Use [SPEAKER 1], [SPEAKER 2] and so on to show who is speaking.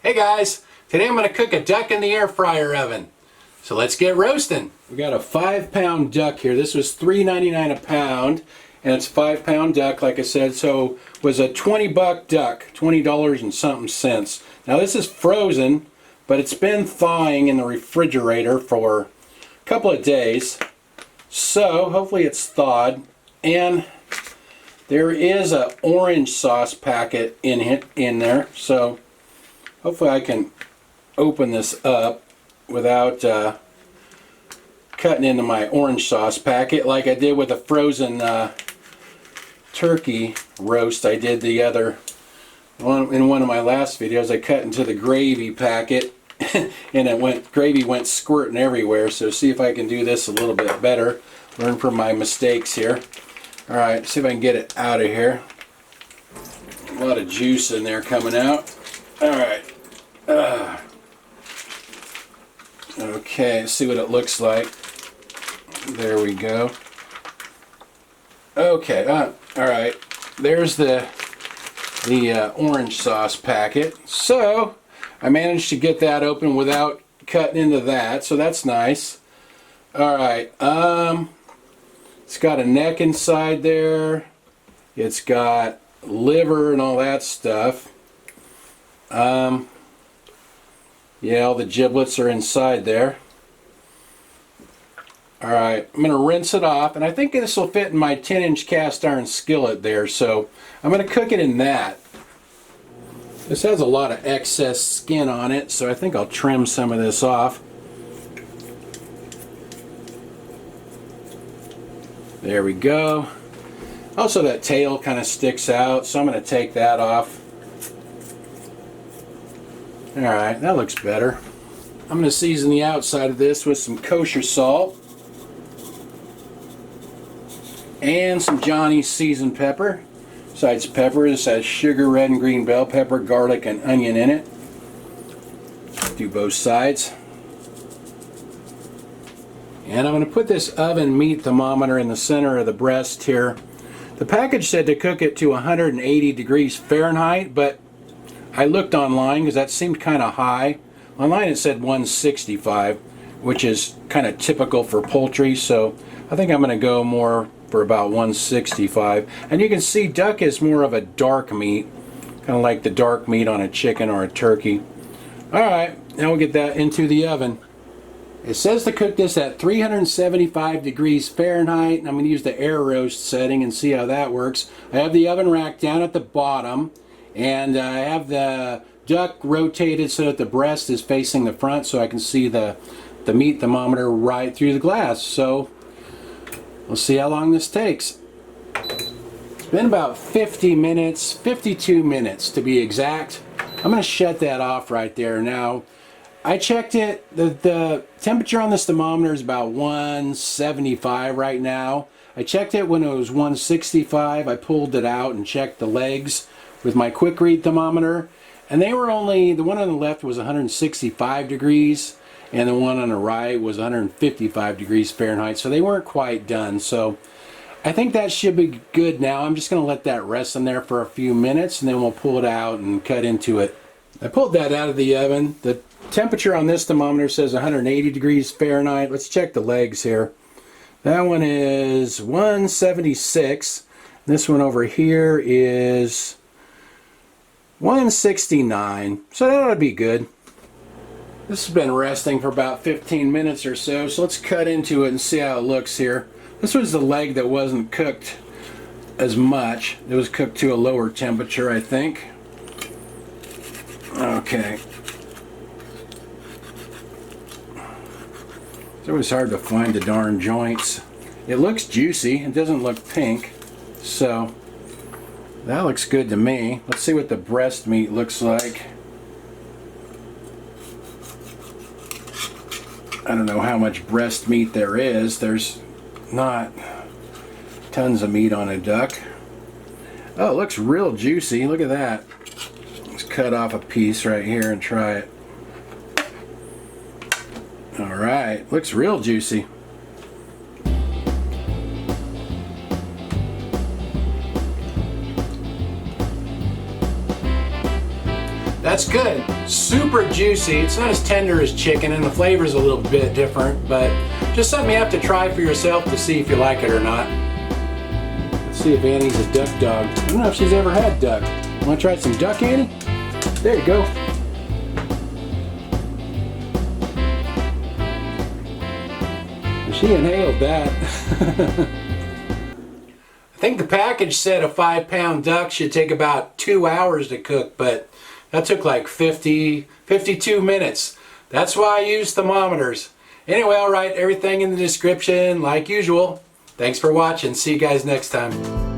[SPEAKER 1] Hey guys, today I'm going to cook a duck in the air fryer oven. So let's get roasting. We got a 5-pound duck here. This was $3.99 a pound, and it's a 5-pound duck, like I said. So it was a 20-buck duck, $20 and something cents. Now this is frozen, but it's been thawing in the refrigerator for a couple of days. So hopefully it's thawed, and there is an orange sauce packet in there. So hopefully I can open this up without cutting into my orange sauce packet like I did with the frozen turkey roast I did the other one in one of my last videos. I cut into the gravy packet and gravy went squirting everywhere. So see if I can do this a little bit better. Learn from my mistakes here. Alright, see if I can get it out of here. A lot of juice in there coming out. Alright. Okay, let's see what it looks like. There we go. Okay, alright. There's the orange sauce packet. So, I managed to get that open without cutting into that, so that's nice. Alright, it's got a neck inside there. It's got liver and all that stuff. Yeah, all the giblets are inside there. Alright, I'm going to rinse it off, and I think this will fit in my 10-inch cast iron skillet there, so I'm going to cook it in that. This has a lot of excess skin on it, so I think I'll trim some of this off. There we go. Also, that tail kind of sticks out, so I'm going to take that off. Alright, that looks better. I'm going to season the outside of this with some kosher salt and some Johnny's seasoned pepper. Besides pepper, this has sugar, red and green bell pepper, garlic, and onion in it. Do both sides. And I'm going to put this oven meat thermometer in the center of the breast here. The package said to cook it to 180 degrees Fahrenheit, but I looked online because that seemed kind of high. Online it said 165, which is kind of typical for poultry, so I think I'm going to go more for about 165. And you can see duck is more of a dark meat, kind of like the dark meat on a chicken or a turkey. Alright, now we'll get that into the oven. It says to cook this at 375 degrees Fahrenheit, and I'm going to use the air roast setting and see how that works. I have the oven rack down at the bottom, and I have the duck rotated so that the breast is facing the front so I can see the meat thermometer right through the glass. So we'll see how long this takes. It's been about 50 minutes, 52 minutes to be exact. I'm going to shut that off right there. Now, I checked it. The temperature on this thermometer is about 175 right now. I checked it when it was 165. I pulled it out and checked the legs with my quick read thermometer, and they were only, the one on the left was 165 degrees and the one on the right was 155 degrees Fahrenheit, so they weren't quite done. So I think that should be good now. I'm just going to let that rest in there for a few minutes, and then we'll pull it out and cut into it. I pulled that out of the oven. The temperature on this thermometer says 180 degrees Fahrenheit. Let's check the legs here. That one is 176. This one over here is 169. So that ought to be good. This has been resting for about 15 minutes or so, so let's cut into it and see how it looks here. This was the leg that wasn't cooked as much. It was cooked to a lower temperature, I think. Okay. It's always hard to find the darn joints. It looks juicy. It doesn't look pink. So that looks good to me. Let's see what the breast meat looks like. I don't know how much breast meat there is. There's not tons of meat on a duck. Oh, it looks real juicy. Look at that. Let's cut off a piece right here and try it. Alright, looks real juicy. That's good. Super juicy. It's not as tender as chicken, and the flavor's a little bit different, but just something you have to try for yourself to see if you like it or not. Let's see if Annie's a duck dog. I don't know if she's ever had duck. Want to try some duck, Annie? There you go. She inhaled that. I think the package said a 5-pound duck should take about 2 hours to cook, but that took like 52 minutes. That's why I use thermometers. Anyway, I'll write everything in the description like usual. Thanks for watching. See you guys next time.